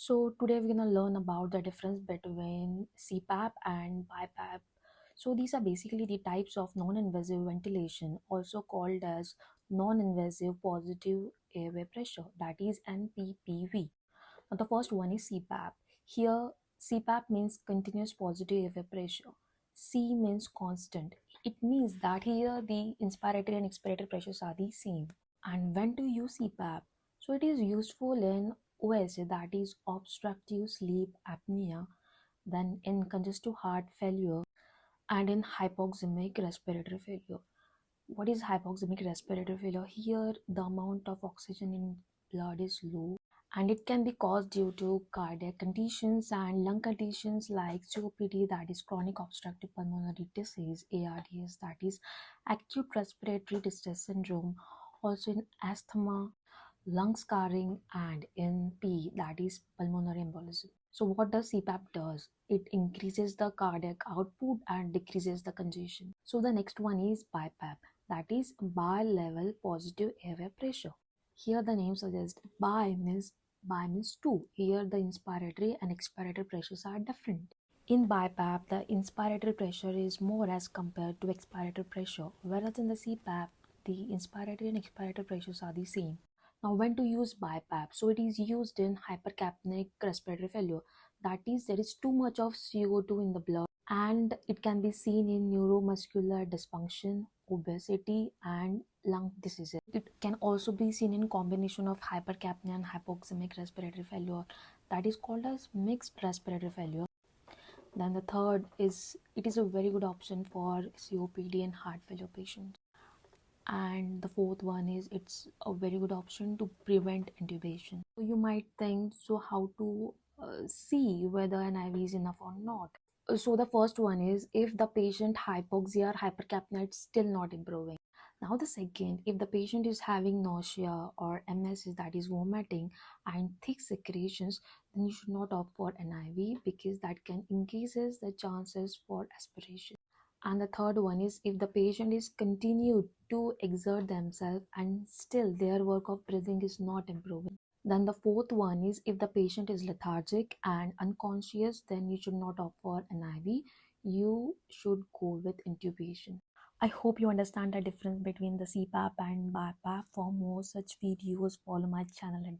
So today we're gonna learn about the difference between CPAP and BiPAP. So these are basically the types of non-invasive ventilation, also called as non-invasive positive airway pressure, that is NPPV. Now the first one is CPAP. Here CPAP means continuous positive airway pressure. C means constant. It means that here the inspiratory and expiratory pressures are the same. And when to use CPAP? So it is useful in OSA, that is obstructive sleep apnea, then in congestive heart failure, and in hypoxemic respiratory failure. What is hypoxemic respiratory failure? Here the amount of oxygen in blood is low, and it can be caused due to cardiac conditions and lung conditions like COPD, that is chronic obstructive pulmonary disease, ARDS, that is acute respiratory distress syndrome, also in asthma, lung scarring, and in P, that is pulmonary embolism. So what does CPAP does? It increases the cardiac output and decreases the congestion. So the next one is BiPAP, that is bi-level positive airway pressure. Here the name suggests bi means two. Here the inspiratory and expiratory pressures are different. In BiPAP, the inspiratory pressure is more as compared to expiratory pressure, whereas in the CPAP, the inspiratory and expiratory pressures are the same. Now, when to use BiPAP? So, it is used in hypercapnic respiratory failure. That is, there is too much of CO2 in the blood, and it can be seen in neuromuscular dysfunction, obesity, and lung diseases. It can also be seen in combination of hypercapnia and hypoxemic respiratory failure, that is called as mixed respiratory failure. Then the third is it is a very good option for COPD and heart failure patients. And the fourth one is it's a very good option to prevent intubation. So you might think, so how to see whether an IV is enough or not? So the first one is if the patient hypoxia or hypercapnia is still not improving. Now the second, if the patient is having nausea or MS, that is vomiting, and thick secretions, then you should not opt for an IV because that can increases the chances for aspiration. And the third one is if the patient is continued to exert themselves and still their work of breathing is not improving. Then the fourth one is if the patient is lethargic and unconscious, then you should not opt for an IV. You should go with intubation. I hope you understand the difference between the CPAP and BiPAP. For more such videos, follow my channel and